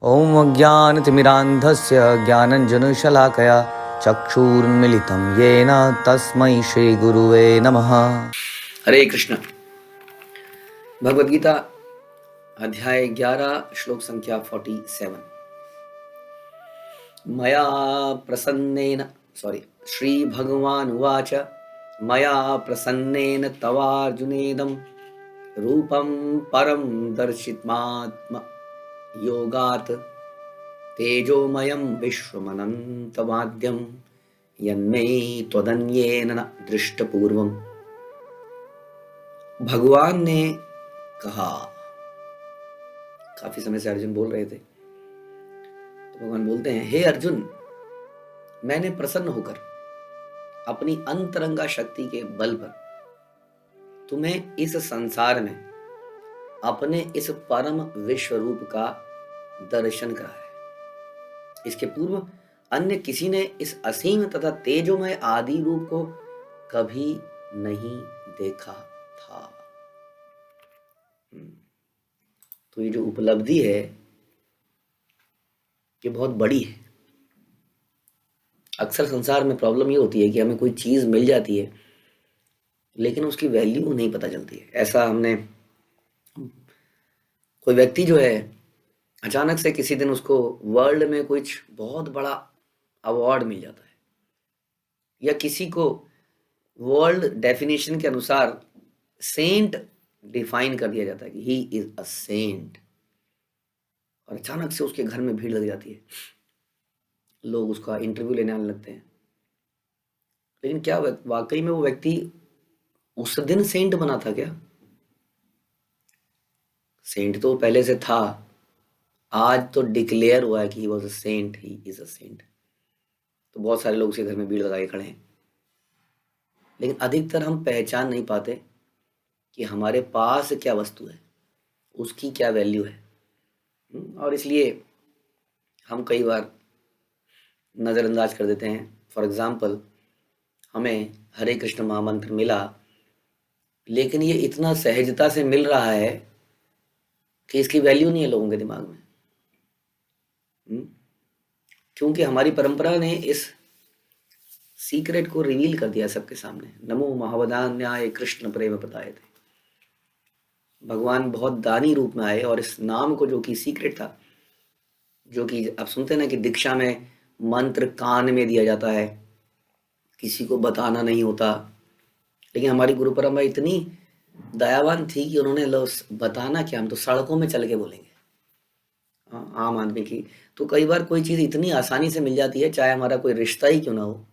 ॐ अज्ञानतिमिरान्धस्य ज्ञानञ्जनशलाकया चक्षुरुन्मिलितं येन तस्मै श्रीगुरुवे नमः। हरे कृष्ण। भगवद गीता अध्याय 11 श्लोक संख्या 47। मया प्रसन्नेन श्री भगवान उवाच मया प्रसन्नेन तवार्जुनेदं रूपं परं दर्शित्मात्म योगात् तेजोमयं विश्वमनन्तमाद्यं यन्मे त्वदन्येन न दृष्टपूर्वम्। भगवान ने कहा, काफी समय से अर्जुन बोल रहे थे, तो भगवान बोलते हैं, हे अर्जुन, मैंने प्रसन्न होकर अपनी अंतरंगा शक्ति के बल पर तुम्हें इस संसार में अपने इस परम विश्व रूप का दर्शन कराया है। इसके पूर्व अन्य किसी ने इस असीम तथा तेजोमय आदि रूप को कभी नहीं देखा था। तो ये जो उपलब्धि है ये बहुत बड़ी है। अक्सर संसार में प्रॉब्लम ये होती है कि हमें कोई चीज मिल जाती है लेकिन उसकी वैल्यू नहीं पता चलती है। ऐसा हमने कोई व्यक्ति जो है अचानक से किसी दिन उसको वर्ल्ड में कुछ बहुत बड़ा अवार्ड मिल जाता है, या किसी को वर्ल्ड डेफिनेशन के अनुसार सेंट डिफाइन कर दिया जाता है कि ही इज अ सेंट, और अचानक से उसके घर में भीड़ लग जाती है, लोग उसका इंटरव्यू लेने आने लगते हैं। लेकिन क्या वाकई में वो व्यक्ति उस दिन सेंट बना था क्या? सेंट तो पहले से था, आज तो डिक्लेयर हुआ है कि he was a saint, he is a saint. तो बहुत सारे लोग उसके घर में भीड़ लगाए खड़े हैं, लेकिन अधिकतर हम पहचान नहीं पाते कि हमारे पास क्या वस्तु है, उसकी क्या वैल्यू है। और इसलिए हम कई बार नज़रअंदाज कर देते हैं। फॉर एग्जाम्पल, हमें हरे कृष्ण महामंत्र मिला, लेकिन ये इतना सहजता से मिल रहा है कि इसकी वैल्यू नहीं है लोगों के दिमाग में। क्योंकि हमारी परंपरा ने इस सीक्रेट को रिवील कर दिया सबके सामने। नमो महावदान्याय कृष्ण प्रेम पताये थे। भगवान बहुत दानी रूप में आए और इस नाम को, जो कि सीक्रेट था, जो कि आप सुनते ना कि दीक्षा में मंत्र कान में दिया जाता है, किसी को बताना नहीं होता, लेकिन हमारी गुरु परंपरा इतनी दयावान थी कि उन्होंने बताना क्या, हम तो सड़कों में चल के बोलेंगे आम आदमी की। तो कई बार कोई चीज़ इतनी आसानी से मिल जाती है, चाहे हमारा कोई रिश्ता ही क्यों ना हो,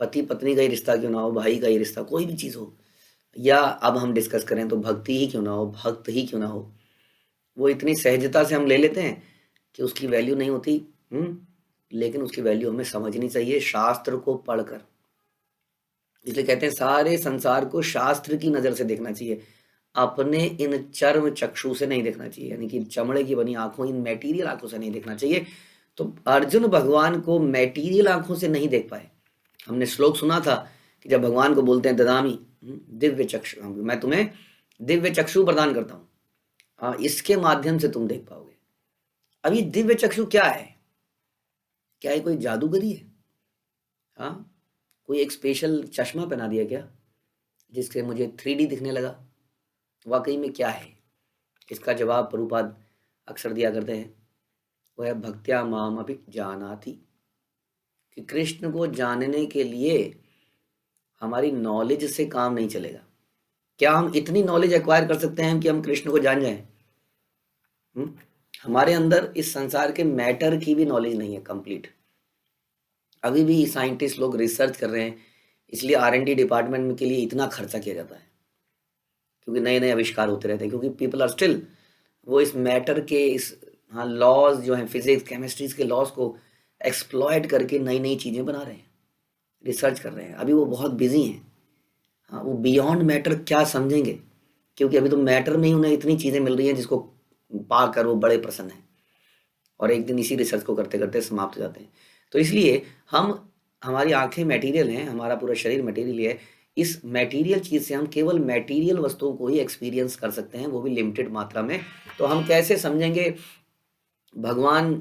पति पत्नी का ही रिश्ता क्यों ना हो, भाई का ही रिश्ता, कोई भी चीज़ हो, या अब हम डिस्कस करें तो भक्ति ही क्यों ना हो, भक्त ही क्यों ना हो, वो इतनी सहजता से हम ले लेते हैं कि उसकी वैल्यू नहीं होती। लेकिन उसकी वैल्यू हमें समझनी चाहिए शास्त्र को पढ़कर। इसलिए कहते हैं सारे संसार को शास्त्र की नज़र से देखना चाहिए, अपने इन चर्म चक्षु से नहीं देखना चाहिए, यानी कि चमड़े की बनी आंखों, इन मैटीरियल आंखों से नहीं देखना चाहिए। तो अर्जुन भगवान को मैटीरियल आंखों से नहीं देख पाए। हमने श्लोक सुना था कि जब भगवान को बोलते हैं ददामी दिव्य चक्षु, मैं तुम्हें दिव्य चक्षु प्रदान करता हूँ, इसके माध्यम से तुम देख पाओगे। अब ये दिव्य चक्षु क्या है? क्या ये कोई जादूगरी है? हाँ, कोई एक स्पेशल चश्मा पहना दिया क्या जिससे मुझे 3D दिखने लगा? वाकई में क्या है? इसका जवाब प्रभुपाद अक्सर दिया करते हैं, वो है भक्त्या माम अपि जानाति। कि कृष्ण को जानने के लिए हमारी नॉलेज से काम नहीं चलेगा। क्या हम इतनी नॉलेज एक्वायर कर सकते हैं कि हम कृष्ण को जान जाएं? हमारे अंदर इस संसार के मैटर की भी नॉलेज नहीं है कंप्लीट। अभी भी साइंटिस्ट लोग रिसर्च कर रहे हैं, इसलिए R&D डिपार्टमेंट के लिए इतना खर्चा किया जाता है, क्योंकि नए नए आविष्कार होते रहते हैं। क्योंकि पीपल आर स्टिल, वो इस मैटर के इस लॉज जो हैं, फिजिक्स केमिस्ट्रीज के लॉज को एक्सप्लॉयट करके नई नई चीज़ें बना रहे हैं, रिसर्च कर रहे हैं। अभी वो बहुत बिजी हैं। वो बियॉन्ड मैटर क्या समझेंगे, क्योंकि अभी तो मैटर में ही उन्हें इतनी चीज़ें मिल रही हैं जिसको पाकर वो बड़े प्रसन्न हैं, और एक दिन इसी रिसर्च को करते करते समाप्त हो जाते हैं। तो इसलिए हमारी आंखें मटेरियल हैं, हमारा पूरा शरीर मटेरियल है। इस मटेरियल चीज़ से हम केवल मटेरियल वस्तुओं को ही एक्सपीरियंस कर सकते हैं, वो भी लिमिटेड मात्रा में। तो हम कैसे समझेंगे भगवान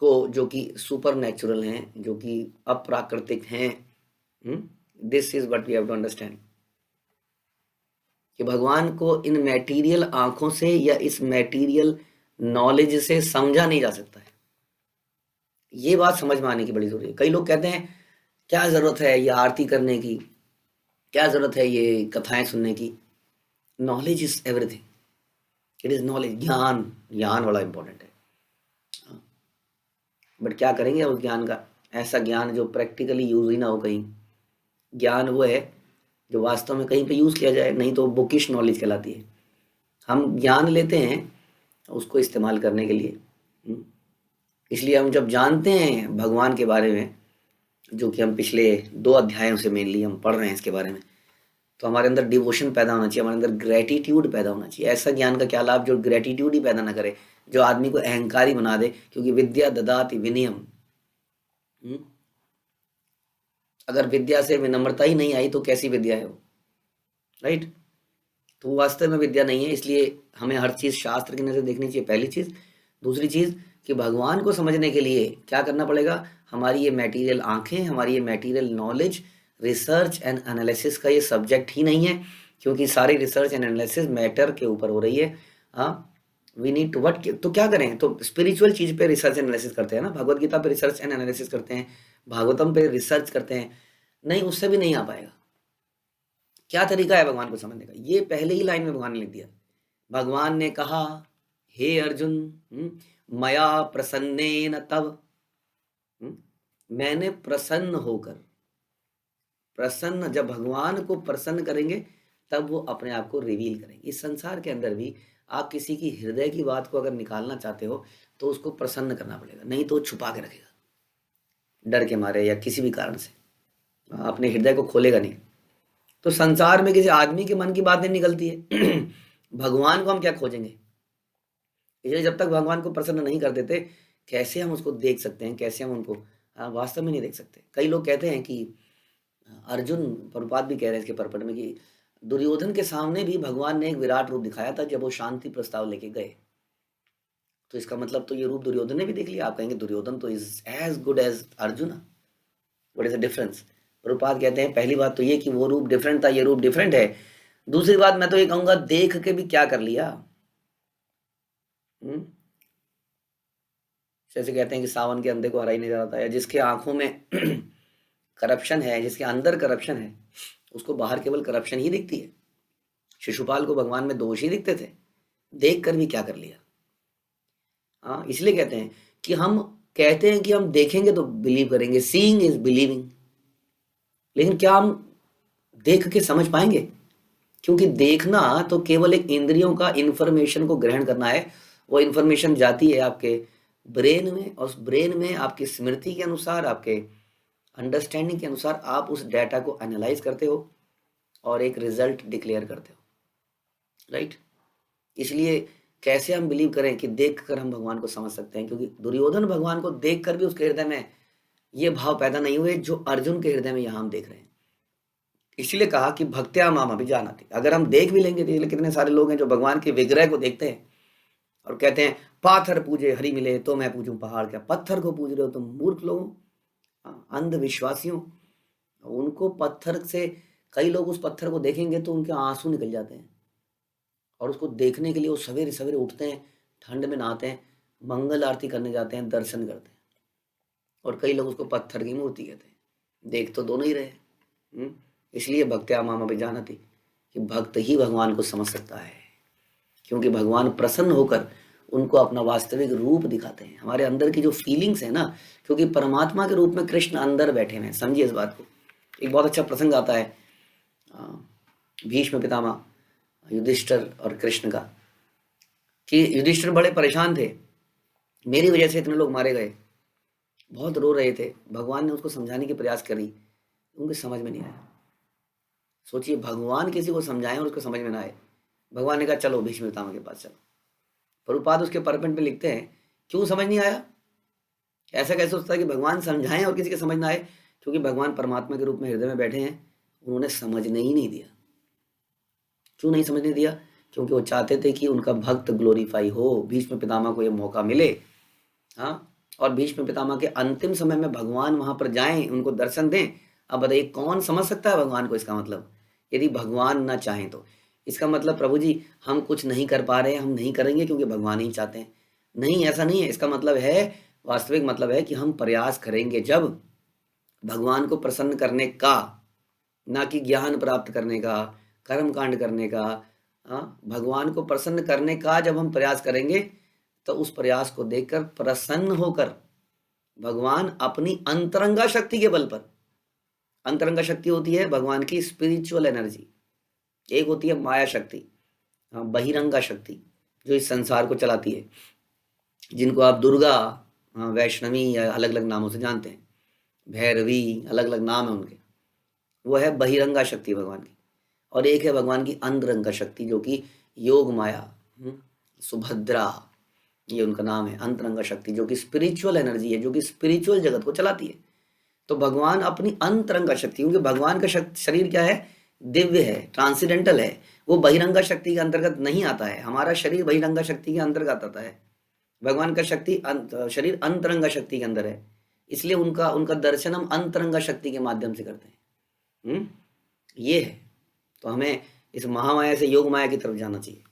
को जो कि सुपर नेचुरल हैं, जो कि अप्राकृतिक हैं, this is what we have to understand कि भगवान को इन मैटीरियल आंखों से या इस मैटीरियल नॉलेज से समझा नहीं जा सकता है। ये बात समझ में आने की बड़ी जरूरी है। कई लोग कहते हैं क्या जरूरत है ये आरती करने की, क्या जरूरत है ये कथाएं सुनने की। Knowledge is everything, it is knowledge. ज्ञान, ज्ञान बड़ा इंपॉर्टेंट है, बट क्या करेंगे उस ज्ञान का? ऐसा ज्ञान जो प्रैक्टिकली यूज ही ना हो कहीं। ज्ञान वो है जो वास्तव में कहीं पे यूज किया जाए, नहीं तो बुकिश नॉलेज कहलाती है। हम ज्ञान लेते हैं उसको इस्तेमाल करने के लिए। इसलिए हम जब जानते हैं भगवान के बारे में, जो कि हम पिछले 2 अध्यायों से मेनली हम पढ़ रहे हैं इसके बारे में, तो हमारे अंदर डिवोशन पैदा होना चाहिए, हमारे अंदर ग्रेटिट्यूड पैदा होना चाहिए। ऐसा ज्ञान का क्या लाभ जो ग्रेटिट्यूड ही पैदा ना करे, जो आदमी को अहंकारी बना दे, क्योंकि विद्या ददाति विनयम। अगर विद्या से विनम्रता ही नहीं आई तो कैसी विद्या है वो, राइट? तो वो वास्तव में विद्या नहीं है। इसलिए हमें हर चीज शास्त्र की नजर देखनी चाहिए, पहली चीज। दूसरी चीज कि भगवान को समझने के लिए क्या करना पड़ेगा? हमारी ये मटेरियल आंखें, हमारी ये material knowledge, research and analysis का ये सब्जेक्ट ही नहीं है, क्योंकि सारी रिसर्च एंड एनालिसिस मैटर के ऊपर हो रही है। हाँ, वी नीड टू वट, तो क्या करें? तो स्पिरिचुअल चीज पे रिसर्च एंड एनालिसिस करते हैं ना, भगवत गीता पे रिसर्च एंड एनालिसिस करते हैं, भागवतम पे रिसर्च करते हैं। नहीं, उससे भी नहीं आ पाएगा। क्या तरीका है भगवान को समझने का? ये पहले ही लाइन में भगवान ने लिख दिया। भगवान ने कहा, हे अर्जुन, मया प्रसन्नेन तव, मैंने प्रसन्न होकर, प्रसन्न, जब भगवान को प्रसन्न करेंगे तब वो अपने आप को रिवील करेंगे। इस संसार के अंदर भी आप किसी की हृदय की बात को अगर निकालना चाहते हो तो उसको प्रसन्न करना पड़ेगा, नहीं तो छुपा के रखेगा डर के मारे या किसी भी कारण से, अपने हृदय को खोलेगा नहीं। तो संसार में किसी आदमी के मन की बात नहीं निकलती है भगवान को हम क्या खोजेंगे? इसलिए जब तक भगवान को प्रसन्न नहीं कर देते, कैसे हम उसको देख सकते हैं? कैसे हम उनको वास्तव में नहीं देख सकते। कई लोग कहते हैं कि अर्जुन, प्रभुपाद भी कह रहे हैं इसके परपट में कि दुर्योधन के सामने भी भगवान ने एक विराट रूप दिखाया था जब वो शांति प्रस्ताव लेके गए। तो इसका मतलब तो ये रूप दुर्योधन ने भी देख लिया। आप कहेंगे दुर्योधन तो is as good as Arjun, what is the difference? Prabhupada कहते हैं पहली बात तो ये कि वो रूप डिफरेंट था, ये रूप डिफरेंट है। दूसरी बात मैं तो ये कहूंगा, देख के भी क्या कर लिया। जैसे कहते हैं कि सावन के अंधे को हरा ही नहीं जाता है। जिसके आंखों में करप्शन है, जिसके अंदर करप्शन है, उसको बाहर केवल करप्शन ही दिखती है। शिशुपाल को भगवान में दोष ही दिखते थे, देख कर भी क्या कर लिया। हाँ, इसलिए कहते हैं कि हम कहते हैं कि हम देखेंगे तो बिलीव करेंगे, सीइंग इज बिलीविंग, लेकिन क्या हम देख के समझ पाएंगे? क्योंकि देखना तो केवल एक इंद्रियों का इंफॉर्मेशन को ग्रहण करना है। वो इंफॉर्मेशन जाती है आपके ब्रेन में, और उस ब्रेन में आपकी स्मृति के अनुसार, आपके अंडरस्टैंडिंग के अनुसार आप उस डाटा को एनालाइज करते हो और एक रिजल्ट डिक्लेयर करते हो, राइट? इसलिए कैसे हम बिलीव करें कि देखकर हम भगवान को समझ सकते हैं? क्योंकि दुर्योधन भगवान को देखकर भी उसके हृदय में ये भाव पैदा नहीं हुए जो अर्जुन के हृदय में यहां हम देख रहे हैं। इसलिए कहा कि भक्त्या माम अभिजानाति। अगर हम देख भी लेंगे, तो कितने सारे लोग हैं जो भगवान के विग्रह को देखते हैं और कहते हैं पाथर पूजे हरि मिले तो मैं पूजूं पहाड़। क्या पत्थर को पूज रहे हो तुम मूर्ख लोगों, अंधविश्वासियों? उनको पत्थर से, कई लोग उस पत्थर को देखेंगे तो उनके आंसू निकल जाते हैं, और उसको देखने के लिए वो सवेरे सवेरे उठते हैं, ठंड में नहाते हैं, मंगल आरती करने जाते हैं, दर्शन करते हैं। और कई लोग उसको पत्थर की मूर्ति कहते हैं। देख तो दोनों ही रहे। इसलिए भक्त्या माम अभिजानाति, कि भक्त ही भगवान को समझ सकता है, क्योंकि भगवान प्रसन्न होकर उनको अपना वास्तविक रूप दिखाते हैं। हमारे अंदर की जो फीलिंग्स है ना, क्योंकि परमात्मा के रूप में कृष्ण अंदर बैठे हैं। समझिए इस बात को। एक बहुत अच्छा प्रसंग आता है भीष्म पितामह, युधिष्ठिर और कृष्ण का, कि युधिष्ठिर बड़े परेशान थे, मेरी वजह से इतने लोग मारे गए, बहुत रो रहे थे। भगवान ने उसको समझाने की प्रयास करी, उनके समझ में नहीं आया। सोचिए, भगवान किसी को समझाएं और उसको समझ में ना आए। भगवान ने कहा चलो भीष्म पितामह के पास चलो। प्रभुपाद उसके परपेंट में लिखते हैं, क्यों समझ नहीं आया? ऐसा कैसे सोचता है कि भगवान समझाएं और किसी के समझ ना आए? क्योंकि भगवान परमात्मा के रूप में हृदय में बैठे हैं, उन्होंने समझने ही नहीं दिया। क्यों नहीं समझने दिया? क्योंकि वो चाहते थे कि उनका भक्त ग्लोरीफाई हो, भीष्म पितामह को ये मौका मिले। हाँ, और भीष्म पितामह के अंतिम समय में भगवान वहां पर जाएं, उनको दर्शन दें। अब बताइए कौन समझ सकता है भगवान को? इसका मतलब यदि भगवान ना चाहें तो इसका मतलब प्रभु जी हम कुछ नहीं कर पा रहे हैं, हम नहीं करेंगे क्योंकि भगवान ही चाहते हैं। नहीं, ऐसा नहीं है। इसका मतलब है, वास्तविक मतलब है कि हम प्रयास करेंगे जब भगवान को प्रसन्न करने का, ना कि ज्ञान प्राप्त करने का, कर्म कांड करने का। हाँ, भगवान को प्रसन्न करने का जब हम प्रयास करेंगे तो उस प्रयास को देखकर प्रसन्न होकर भगवान अपनी अंतरंगा शक्ति के बल पर, अंतरंगा शक्ति होती है भगवान की स्पिरिचुअल एनर्जी, एक होती है माया शक्ति, हाँ, बहिरंगा शक्ति जो इस संसार को चलाती है, जिनको आप दुर्गा, हाँ, वैष्णवी या अलग अलग नामों से जानते हैं, भैरवी, अलग अलग नाम है उनके। वो है बहिरंगा शक्ति भगवान की। और एक है भगवान की अंतरंगा शक्ति जो कि योग माया, सुभद्रा, ये उनका नाम है। अंतरंगा शक्ति जो कि स्पिरिचुअल एनर्जी है, जो कि स्पिरिचुअल जगत को चलाती है। तो भगवान अपनी अंतरंगा शक्ति, क्योंकि भगवान का शरीर क्या है? दिव्य है, ट्रांसेंडेंटल है। वो बहिरंगा शक्ति के अंतर्गत नहीं आता है। हमारा शरीर बहिरंगा शक्ति के अंतर्गत आता है। भगवान का शरीर अंतरंगा शक्ति के अंदर है, इसलिए उनका उनका दर्शन हम अंतरंगा शक्ति के माध्यम से करते हैं। ये है। तो हमें इस महामाया से योग माया की तरफ जाना चाहिए।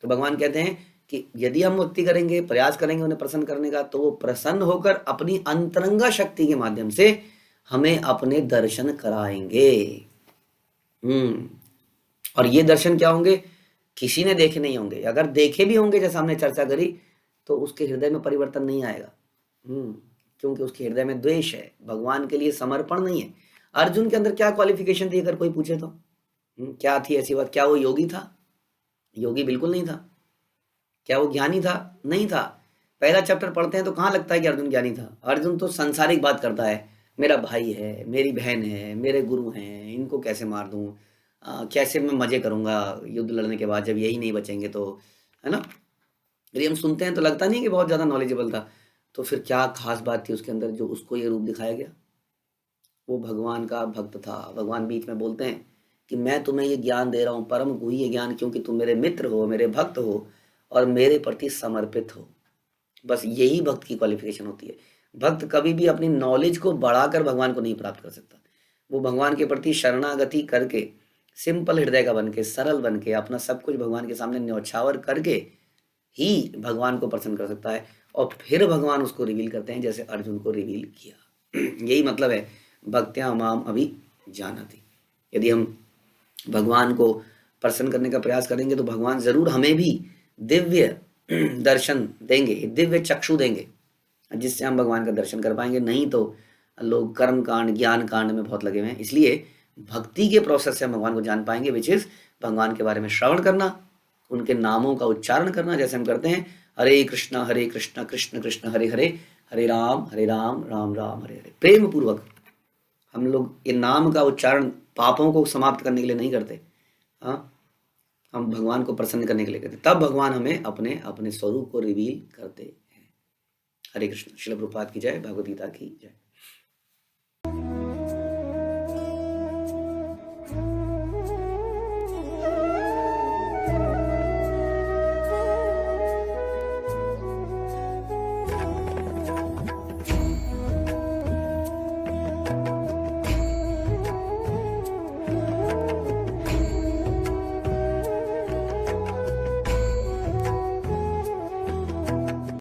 तो भगवान कहते हैं कि यदि हम भक्ति करेंगे, प्रयास करेंगे उन्हें प्रसन्न करने का, तो वो प्रसन्न होकर अपनी अंतरंगा शक्ति के माध्यम से हमें अपने दर्शन कराएंगे। और ये दर्शन क्या होंगे? किसी ने देखे नहीं होंगे। अगर देखे भी होंगे, जैसा हमने चर्चा करी, तो उसके हृदय में परिवर्तन नहीं आएगा। क्योंकि उसके हृदय में द्वेष है, भगवान के लिए समर्पण नहीं है। अर्जुन के अंदर क्या क्वालिफिकेशन थी अगर कोई पूछे तो? क्या थी ऐसी बात? क्या वो योगी था? योगी बिल्कुल नहीं था। क्या वो ज्ञानी था? नहीं था। पहला चैप्टर पढ़ते हैं तो कहाँ लगता है कि अर्जुन ज्ञानी था? अर्जुन तो सांसारिक बात करता है, मेरा भाई है, मेरी बहन है, मेरे गुरु हैं, इनको कैसे मार दूं, कैसे मैं मजे करूंगा युद्ध लड़ने के बाद जब यही नहीं बचेंगे तो, है ना? यदि हम सुनते हैं तो लगता नहीं कि बहुत ज़्यादा नॉलेजेबल था। तो फिर क्या खास बात थी उसके अंदर जो उसको ये रूप दिखाया गया? वो भगवान का भक्त था। भगवान बीच में बोलते हैं कि मैं तुम्हें ये ज्ञान दे रहा हूँ, परम गुह्य ज्ञान, क्योंकि तुम मेरे मित्र हो, मेरे भक्त हो और मेरे प्रति समर्पित हो। बस यही भक्त की क्वालिफिकेशन होती है। भक्त कभी भी अपनी नॉलेज को बढ़ाकर भगवान को नहीं प्राप्त कर सकता। वो भगवान के प्रति शरणागति करके, सिंपल हृदय का बन के, सरल बन के, अपना सब कुछ भगवान के सामने न्यौछावर करके ही भगवान को प्रसन्न कर सकता है। और फिर भगवान उसको रिवील करते हैं, जैसे अर्जुन को रिवील किया। यही मतलब है भक्त्या माम अभी जानति। यदि हम भगवान को प्रसन्न करने का प्रयास करेंगे तो भगवान जरूर हमें भी दिव्य दर्शन देंगे, दिव्य चक्षु देंगे, जिससे हम भगवान का दर्शन कर पाएंगे। नहीं तो लोग कर्म कांड, ज्ञान कांड में बहुत लगे हुए हैं। इसलिए भक्ति के प्रोसेस से हम भगवान को जान पाएंगे, विच इज भगवान के बारे में श्रवण करना, उनके नामों का उच्चारण करना, जैसे हम करते हैं हरे कृष्ण कृष्ण कृष्ण हरे हरे, हरे राम राम राम हरे हरे। प्रेम पूर्वक हम लोग ये नाम का उच्चारण पापों को समाप्त करने के लिए नहीं करते, हाँ, हम भगवान को प्रसन्न करने के लिए करते। तब भगवान हमें अपने अपने स्वरूप को रिवील करते हैं। हरे कृष्ण। श्रील प्रभुपाद की जय, भगवद गीता की जय।